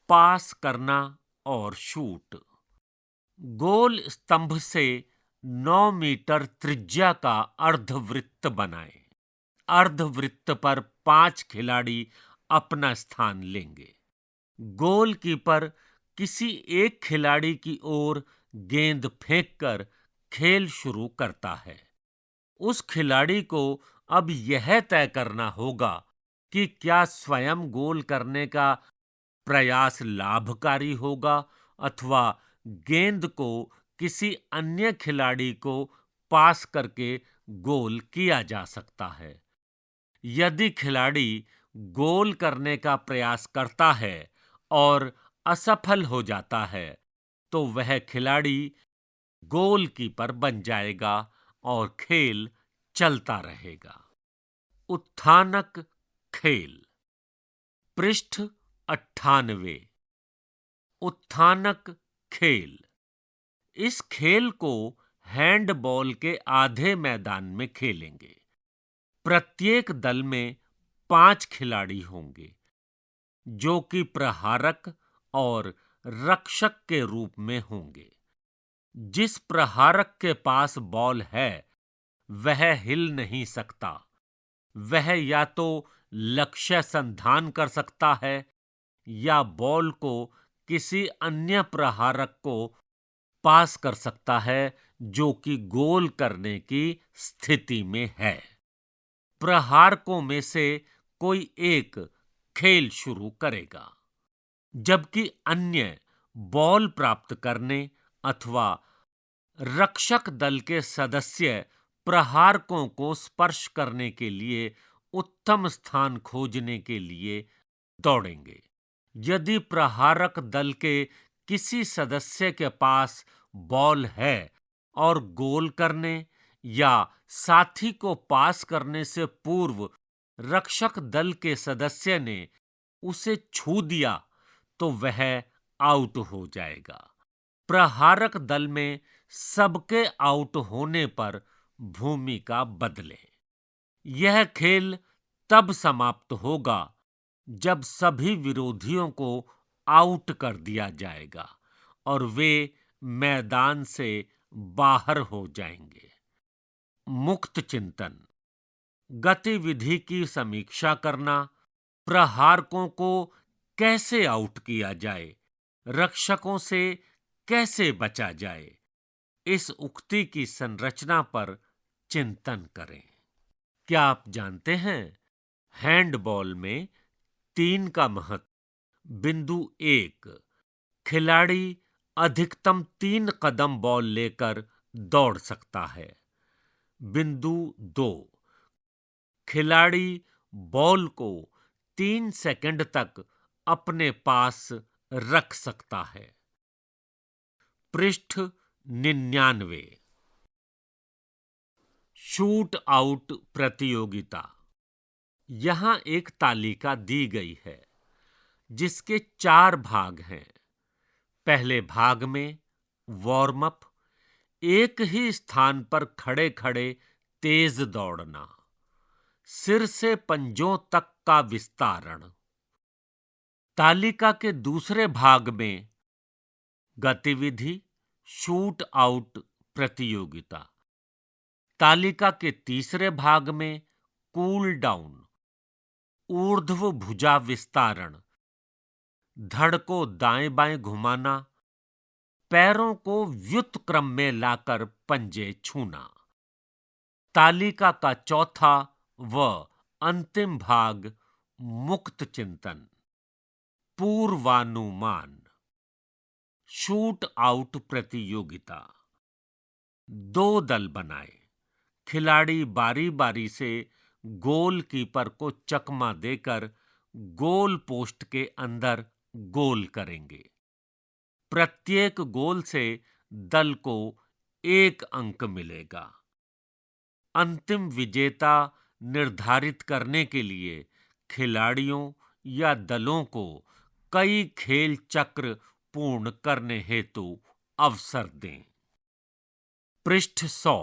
पास करना और शूट। गोल स्तंभ से 9 मीटर त्रिज्या का अर्धवृत्त बनाएं। अर्धवृत्त पर 5 खिलाड़ी अपना स्थान लेंगे। गोलकीपर किसी एक खिलाड़ी की ओर गेंद फेंककर खेल शुरू करता है। उस खिलाड़ी को अब यह तय करना होगा कि क्या स्वयं गोल करने का प्रयास लाभकारी होगा अथवा गेंद को किसी अन्य खिलाड़ी को पास करके गोल किया जा सकता है। यदि खिलाड़ी गोल करने का प्रयास करता है और असफल हो जाता है तो वह खिलाड़ी गोलकीपर बन जाएगा और खेल चलता रहेगा। उत्थानक खेल। पृष्ठ 98। उत्थानक खेल। इस खेल को हैंडबॉल के आधे मैदान में खेलेंगे। प्रत्येक दल में 5 खिलाड़ी होंगे जो कि प्रहारक और रक्षक के रूप में होंगे। जिस प्रहारक के पास बॉल है वह हिल नहीं सकता। वह या तो लक्ष्य संधान कर सकता है या बॉल को किसी अन्य प्रहारक को पास कर सकता है जो कि गोल करने की स्थिति में है। प्रहारकों में से कोई एक खेल शुरू करेगा, जबकि अन्य बॉल प्राप्त करने अथवा रक्षक दल के सदस्य प्रहारकों को स्पर्श करने के लिए उत्तम स्थान खोजने के लिए दौड़ेंगे। यदि प्रहारक दल के किसी सदस्य के पास बॉल है और गोल करने या साथी को पास करने से पूर्व रक्षक दल के सदस्य ने उसे छू दिया तो वह आउट हो जाएगा। प्रहारक दल में सबके आउट होने पर भूमिका बदले। यह खेल तब समाप्त होगा जब सभी विरोधियों को आउट कर दिया जाएगा और वे मैदान से बाहर हो जाएंगे। मुक्त चिंतन: गतिविधि की समीक्षा करना, प्रहारकों को कैसे आउट किया जाए, रक्षकों से कैसे बचा जाए, इस उक्ति की संरचना पर चिंतन करें। क्या आप जानते हैं, हैंडबॉल में 3 का महत्व? बिंदु 1, खिलाड़ी अधिकतम 3 कदम बॉल लेकर दौड़ सकता है। बिंदु 2, खिलाड़ी बॉल को 3 सेकंड तक अपने पास रख सकता है। पृष्ठ 99। शूट आउट प्रतियोगिता। यहां एक तालिका दी गई है जिसके 4 भाग हैं। पहले भाग में वार्म अप, एक ही स्थान पर खड़े खड़े तेज दौड़ना, सिर से पंजों तक का विस्तारण। तालिका के दूसरे भाग में गतिविधि शूट आउट प्रतियोगिता। तालिका के तीसरे भाग में कूल डाउन, ऊर्ध्व भुजा विस्तारण, धड़ को दाएं बाएं घुमाना, पैरों को व्युत क्रम में लाकर पंजे छूना। तालिका का चौथा व अंतिम भाग मुक्त चिंतन, पूर्वानुमान। शूट आउट प्रतियोगिता। 2 दल बनाए। खिलाड़ी बारी बारी से गोलकीपर को चकमा देकर गोल पोस्ट के अंदर गोल करेंगे। प्रत्येक गोल से दल को 1 अंक मिलेगा। अंतिम विजेता निर्धारित करने के लिए खिलाड़ियों या दलों को कई खेल चक्र पूर्ण करने हेतु अवसर दें। पृष्ठ 100।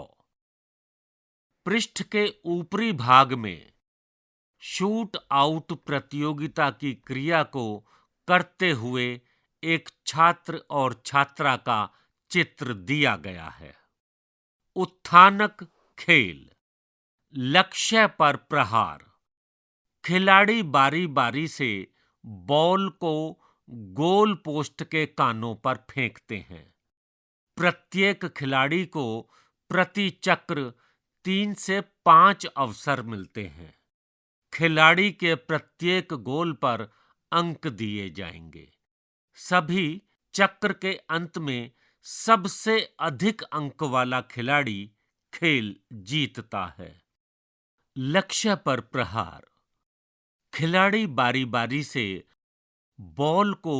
पृष्ठ के ऊपरी भाग में शूट आउट प्रतियोगिता की क्रिया को करते हुए एक छात्र और छात्रा का चित्र दिया गया है। उत्थानक खेल। लक्ष्य पर प्रहार। खिलाड़ी बारी बारी से बॉल को गोल पोस्ट के कानों पर फेंकते हैं। प्रत्येक खिलाड़ी को प्रति चक्र 3 से 5 अवसर मिलते हैं। खिलाड़ी के प्रत्येक गोल पर अंक दिए जाएंगे। सभी चक्र के अंत में सबसे अधिक अंक वाला खिलाड़ी खेल जीतता है। लक्ष्य पर प्रहार। खिलाड़ी बारी बारी से बॉल को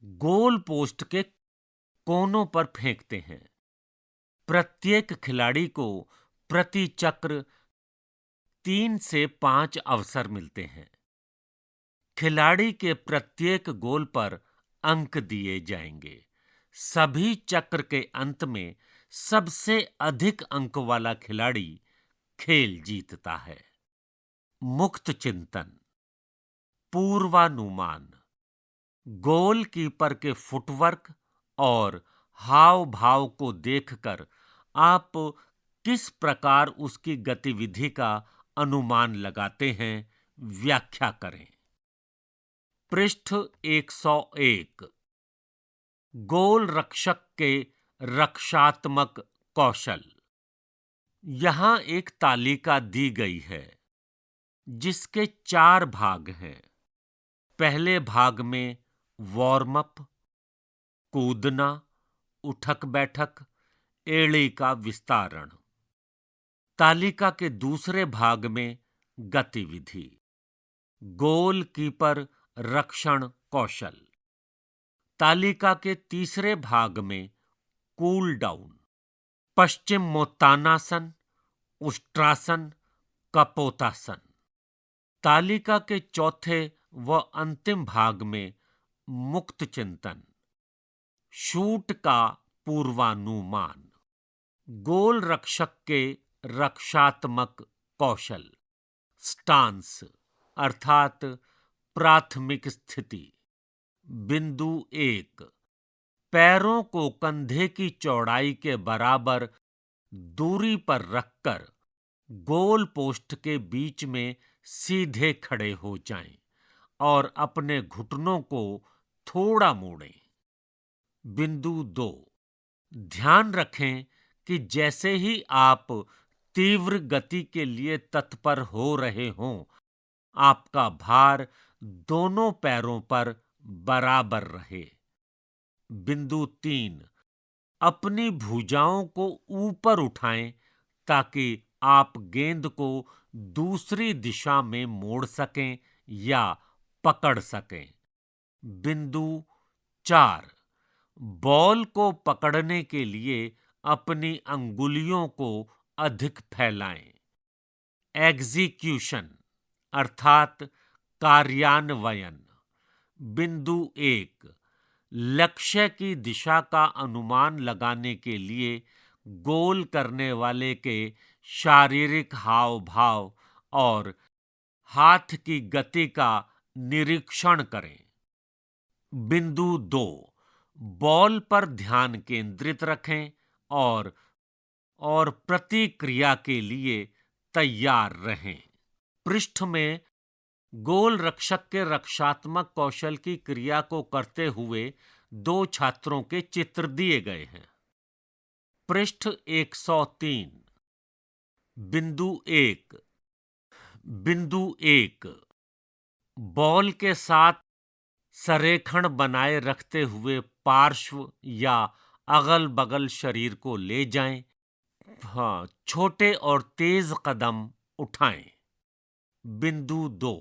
गोल पोस्ट के कोनों पर फेंकते हैं। प्रत्येक खिलाड़ी को प्रति चक्र 3 से 5 अवसर मिलते हैं। खिलाड़ी के प्रत्येक गोल पर अंक दिए जाएंगे। सभी चक्र के अंत में सबसे अधिक अंक वाला खिलाड़ी खेल जीतता है। मुक्त चिंतन, पूर्वानुमान। गोलकीपर के फुटवर्क और हाव भाव को देखकर आप किस प्रकार उसकी गतिविधि का अनुमान लगाते हैं, व्याख्या करें। पृष्ठ 101। गोल रक्षक के रक्षात्मक कौशल। यहां एक तालिका दी गई है जिसके 4 भाग हैं। पहले भाग में वार्म अप, कूदना, उठक बैठक, एड़ी का विस्तारण। तालिका के दूसरे भाग में गतिविधि, गोलकीपर रक्षण कौशल। तालिका के तीसरे भाग में कूल डाउन, पश्चिमोत्तानासन, उष्ट्रासन, कपोतासन। तालिका के चौथे व अंतिम भाग में मुक्त चिंतन, शूट का पूर्वानुमान। गोल रक्षक के रक्षात्मक कौशल, स्टांस अर्थात प्राथमिक स्थिति। बिंदु 1, पैरों को कंधे की चौड़ाई के बराबर दूरी पर रखकर गोल पोस्ट के बीच में सीधे खड़े हो जाएं और अपने घुटनों को थोड़ा मोड़ें। बिंदु 2, ध्यान रखें कि जैसे ही आप तीव्र गति के लिए तत्पर हो रहे हों, आपका भार दोनों पैरों पर बराबर रहे। बिंदु 3, अपनी भुजाओं को ऊपर उठाएं ताकि आप गेंद को दूसरी दिशा में मोड़ सकें या पकड़ सकें। बिंदु 4, बॉल को पकड़ने के लिए अपनी अंगुलियों को अधिक फैलाएं। एग्जीक्यूशन अर्थात कार्यान्वयन। बिंदु 1, लक्ष्य की दिशा का अनुमान लगाने के लिए गोल करने वाले के शारीरिक हाव भाव और हाथ की गति का निरीक्षण करें। बिंदु 2, बॉल पर ध्यान केंद्रित रखें और प्रतिक्रिया के लिए तैयार रहें। पृष्ठ में गोल रक्षक के रक्षात्मक कौशल की क्रिया को करते हुए 2 छात्रों के चित्र दिए गए हैं। पृष्ठ 103। बिंदु 1, बॉल के साथ संरेखण बनाए रखते हुए पार्श्व या अगल बगल शरीर को ले जाएं। छोटे और तेज कदम उठाएं। बिंदु 2,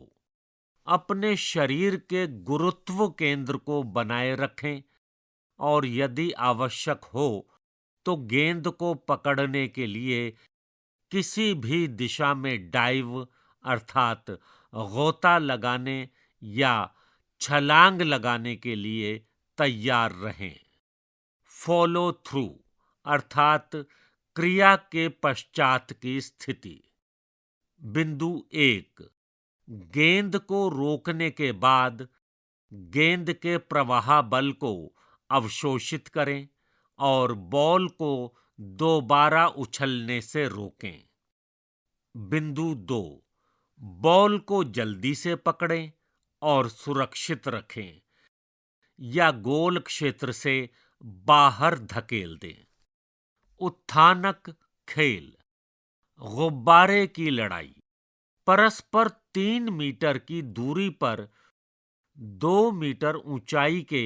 अपने शरीर के गुरुत्व केंद्र को बनाए रखें और यदि आवश्यक हो तो गेंद को पकड़ने के लिए किसी भी दिशा में डाइव अर्थात गोता लगाने या छलांग लगाने के लिए तैयार रहें। फॉलो थ्रू अर्थात क्रिया के पश्चात की स्थिति। बिंदु 1, गेंद को रोकने के बाद गेंद के प्रवाह बल को अवशोषित करें और बॉल को दोबारा उछलने से रोकें। बिंदु 2, बॉल को जल्दी से पकड़ें और सुरक्षित रखें या गोल क्षेत्र से बाहर धकेल दें। उत्थानक खेल, गुब्बारे की लड़ाई। परस्पर 3 मीटर की दूरी पर 2 मीटर ऊंचाई के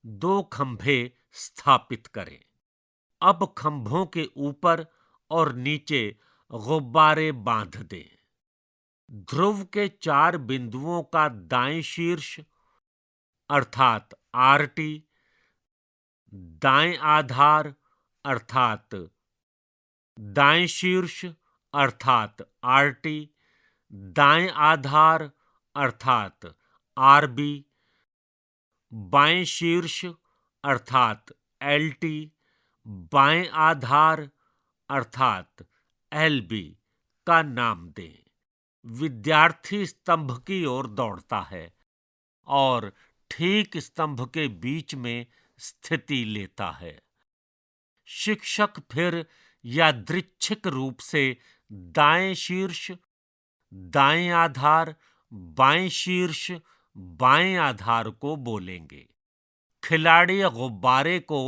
2 खंभे स्थापित करें। अब खंभों के ऊपर और नीचे गुब्बारे बांध दें। ध्रुव के 4 बिंदुओं का दाएं शीर्ष अर्थात आरटी, दाएं आधार अर्थात दाएं शीर्ष अर्थात आरटी, दाएं आधार अर्थात आरबी, बाएं शीर्ष अर्थात एलटी, बाएं आधार अर्थात एलबी का नाम दें। विद्यार्थी स्तंभ की ओर दौड़ता है और ठीक स्तंभ के बीच में स्थिति लेता है। शिक्षक फिर यादृच्छिक रूप से दाएं शीर्ष, दाएं आधार, बाएं शीर्ष, बाएं आधार को बोलेंगे। खिलाड़ी गुब्बारे को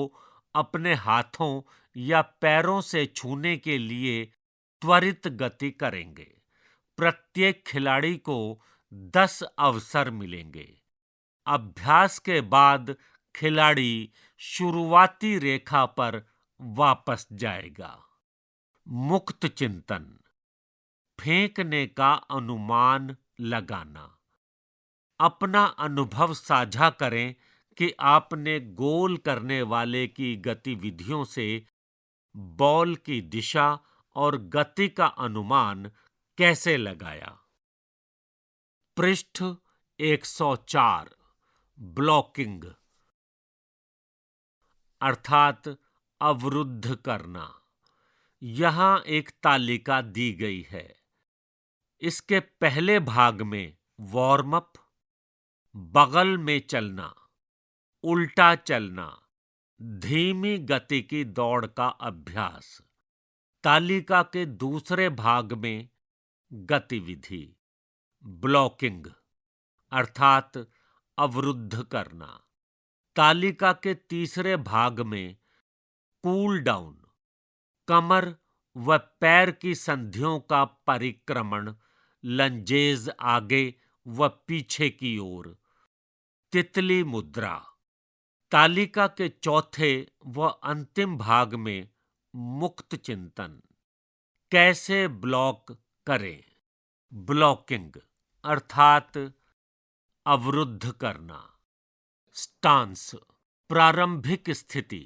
अपने हाथों या पैरों से छूने के लिए त्वरित गति करेंगे। प्रत्येक खिलाड़ी को 10 अवसर मिलेंगे। अभ्यास के बाद खिलाड़ी शुरुआती रेखा पर वापस जाएगा। मुक्त चिंतन, फेंकने का अनुमान लगाना। अपना अनुभव साझा करें कि आपने गोल करने वाले की गतिविधियों से बॉल की दिशा और गति का अनुमान कैसे लगाया। पृष्ठ 104। ब्लॉकिंग अर्थात अवरुद्ध करना। यहां एक तालिका दी गई है। इसके पहले भाग में वार्म अप, बगल में चलना, उल्टा चलना, धीमी गति की दौड़ का अभ्यास। तालिका के दूसरे भाग में गतिविधि, ब्लॉकिंग अर्थात अवरुद्ध करना। तालिका के तीसरे भाग में कूल डाउन, कमर व पैर की संधियों का परिक्रमण, लंजेज आगे व पीछे की ओर, तितली मुद्रा। तालिका के चौथे व अंतिम भाग में मुक्त चिंतन, कैसे ब्लॉक करें, ब्लॉकिंग अर्थात अवरुद्ध करना। स्टांस, प्रारंभिक स्थिति।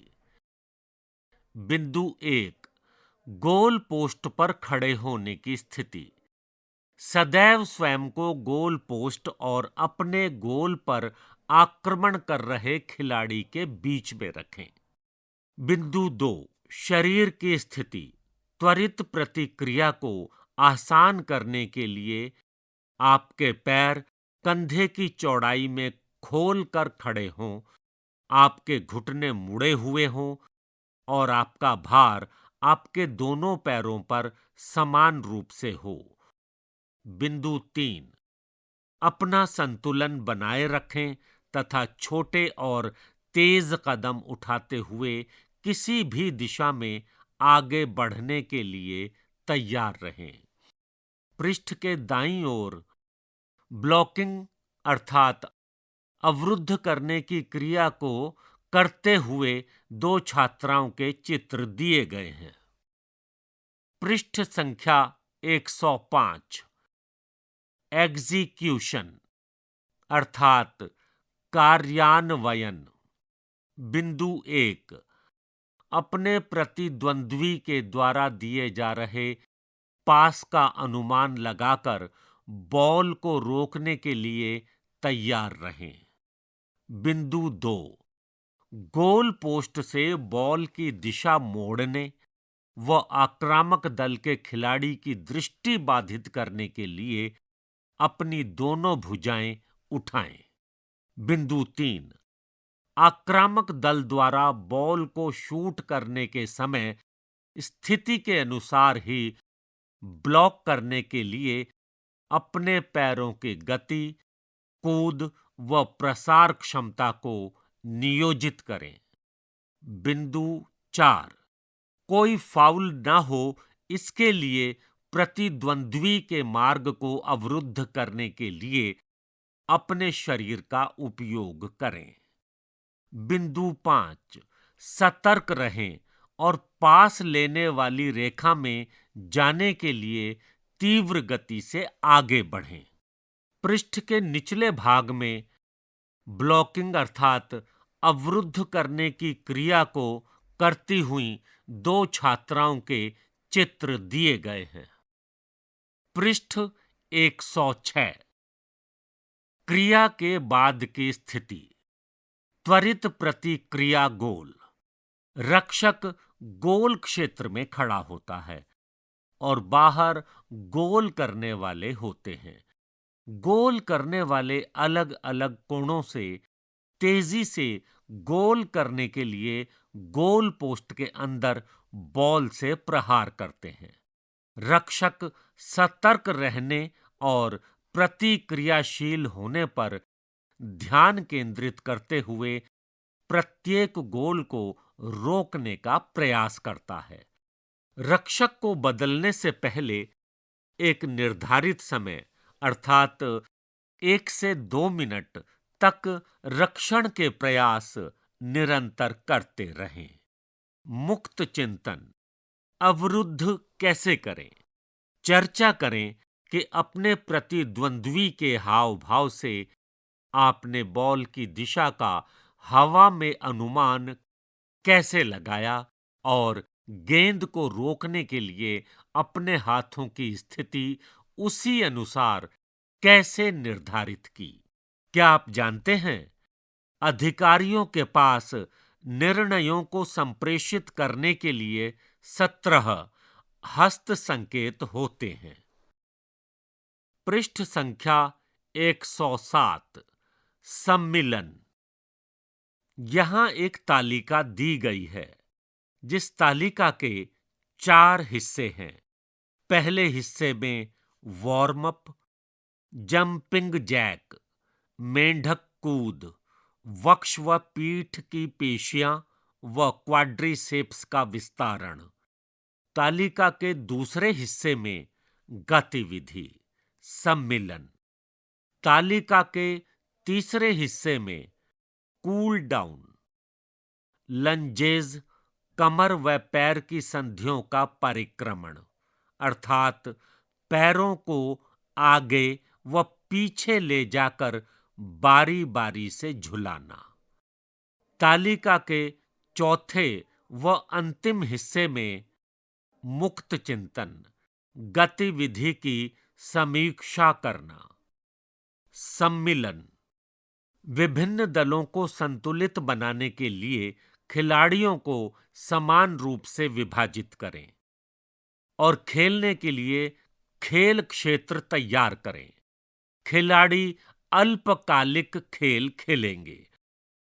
बिंदु 1, गोल पोस्ट पर खड़े होने की स्थिति। सदैव स्वयं को गोल पोस्ट और अपने गोल पर आक्रमण कर रहे खिलाड़ी के बीच में रखें। बिंदु 2, शरीर की स्थिति। त्वरित प्रतिक्रिया को आसान करने के लिए आपके पैर कंधे की चौड़ाई में खोल कर खड़े हों, आपके घुटने मुड़े हुए हों और आपका भार आपके दोनों पैरों पर समान रूप से हो। बिंदु 3, अपना संतुलन बनाए रखें तथा छोटे और तेज कदम उठाते हुए किसी भी दिशा में आगे बढ़ने के लिए तैयार रहें। पृष्ठ के दाईं ओर ब्लॉकिंग अर्थात अवरुद्ध करने की क्रिया को करते हुए 2 छात्राओं के चित्र दिए गए हैं। पृष्ठ संख्या 105, एग्जीक्यूशन अर्थात कार्यान्वयन। बिंदु 1, अपने प्रतिद्वंद्वी के द्वारा दिए जा रहे पास का अनुमान लगाकर बॉल को रोकने के लिए तैयार रहें। बिंदु 2, गोल पोस्ट से बॉल की दिशा मोड़ने व आक्रामक दल के खिलाड़ी की दृष्टि बाधित करने के लिए अपनी दोनों भुजाएं उठाएं। बिंदु 3, आक्रामक दल द्वारा बॉल को शूट करने के समय स्थिति के अनुसार ही ब्लॉक करने के लिए अपने पैरों की गति, कूद व प्रसार क्षमता को नियोजित करें। बिंदु 4, कोई फाउल न हो इसके लिए प्रतिद्वंद्वी के मार्ग को अवरुद्ध करने के लिए अपने शरीर का उपयोग करें। बिंदु 5, सतर्क रहें और पास लेने वाली रेखा में जाने के लिए तीव्र गति से आगे बढ़ें। पृष्ठ के निचले भाग में ब्लॉकिंग अर्थात अवरुद्ध करने की क्रिया को करती हुई 2 छात्राओं के चित्र दिए गए हैं। पृष्ठ 106, क्रिया के बाद की स्थिति। त्वरित प्रतिक्रिया गोल। रक्षक गोल क्षेत्र में खड़ा होता है और बाहर गोल करने वाले होते हैं। गोल करने वाले अलग अलग कोणों से तेजी से गोल करने के लिए गोल पोस्ट के अंदर बॉल से प्रहार करते हैं। रक्षक सतर्क रहने और प्रतिक्रियाशील होने पर ध्यान केंद्रित करते हुए प्रत्येक गोल को रोकने का प्रयास करता है। रक्षक को बदलने से पहले एक निर्धारित समय अर्थात 1 से 2 मिनट तक रक्षण के प्रयास निरंतर करते रहें। मुक्त चिंतन, अवरुद्ध कैसे करें? चर्चा करें कि अपने प्रतिद्वंद्वी के हाव भाव से आपने बॉल की दिशा का हवा में अनुमान कैसे लगाया और गेंद को रोकने के लिए अपने हाथों की स्थिति उसी अनुसार कैसे निर्धारित की। क्या आप जानते हैं, अधिकारियों के पास निर्णयों को संप्रेषित करने के लिए 17 हस्त संकेत होते हैं। पृष्ठ संख्या 107 सम्मिलन। यहां एक तालिका दी गई है जिस तालिका के 4 हिस्से हैं। पहले हिस्से में वार्म अप, जंपिंग जैक, मेंढक कूद, वक्ष व पीठ की पेशियां व क्वाड्रिसेप्स का विस्तारण। तालिका के दूसरे हिस्से में गतिविधि, सम्मिलन। तालिका के तीसरे हिस्से में कूल डाउन, लंजेज, कमर व पैर की संधियों का परिक्रमण, अर्थात पैरों को आगे व पीछे ले जाकर बारी बारी से झुलाना। तालिका के चौथे व अंतिम हिस्से में मुक्त चिंतन, गतिविधि की समीक्षा करना। सम्मिलन। विभिन्न दलों को संतुलित बनाने के लिए खिलाड़ियों को समान रूप से विभाजित करें और खेलने के लिए खेल क्षेत्र तैयार करें। खिलाड़ी अल्पकालिक खेल खेलेंगे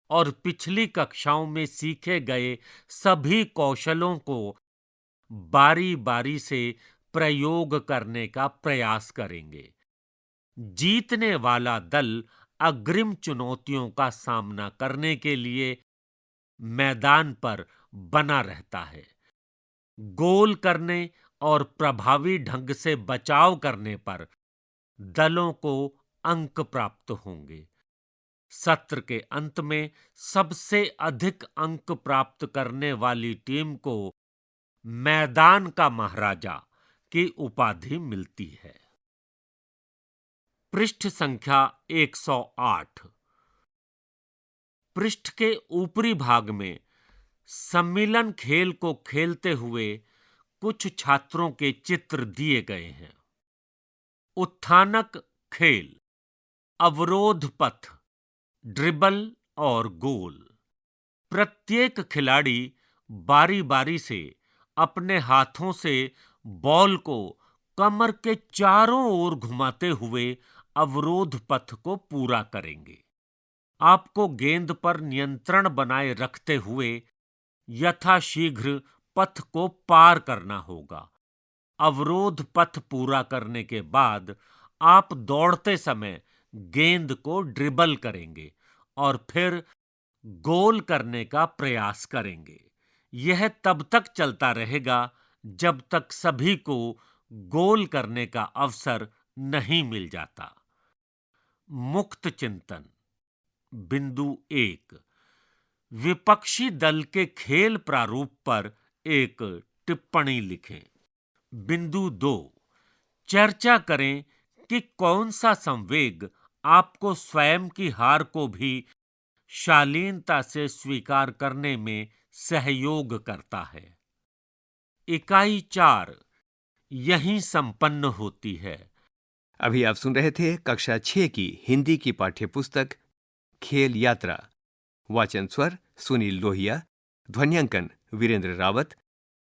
और पिछली कक्षाओं में सीखे गए सभी कौशलों को बारी बारी से प्रयोग करने का प्रयास करेंगे। जीतने वाला दल अग्रिम चुनौतियों का सामना करने के लिए मैदान पर बना रहता है। गोल करने और प्रभावी ढंग से बचाव करने पर दलों को अंक प्राप्त होंगे। सत्र के अंत में सबसे अधिक अंक प्राप्त करने वाली टीम को मैदान का महाराजा की उपाधि मिलती है। पृष्ठ संख्या 108। पृष्ठ के ऊपरी भाग में सम्मिलन खेल को खेलते हुए कुछ छात्रों के चित्र दिए गए हैं। उत्थानक खेल, अवरोध पथ, ड्रिबल और गोल। प्रत्येक खिलाड़ी बारी बारी से अपने हाथों से बॉल को कमर के चारों ओर घुमाते हुए अवरोध पथ को पूरा करेंगे। आपको गेंद पर नियंत्रण बनाए रखते हुए यथाशीघ्र पथ को पार करना होगा। अवरोध पथ पूरा करने के बाद आप दौड़ते समय गेंद को ड्रिबल करेंगे और फिर गोल करने का प्रयास करेंगे। यह तब तक चलता रहेगा जब तक सभी को गोल करने का अवसर नहीं मिल जाता। मुक्त चिंतन। बिंदु 1, विपक्षी दल के खेल प्रारूप पर एक टिप्पणी लिखें। बिंदु 2, चर्चा करें कि कौन सा संवेग आपको स्वयं की हार को भी शालीनता से स्वीकार करने में सहयोग करता है। इकाई 4 यहीं संपन्न होती है। अभी आप सुन रहे थे कक्षा 6 की हिंदी की पाठ्यपुस्तक खेल यात्रा। वाचन स्वर सुनील लोहिया, ध्वन्यांकन वीरेंद्र रावत,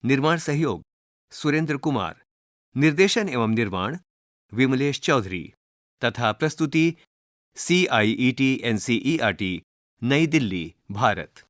निर्माण सहयोग सुरेंद्र कुमार, निर्देशन एवं निर्माण विमलेश चौधरी तथा प्रस्तुति CIET NCERT नई दिल्ली, भारत।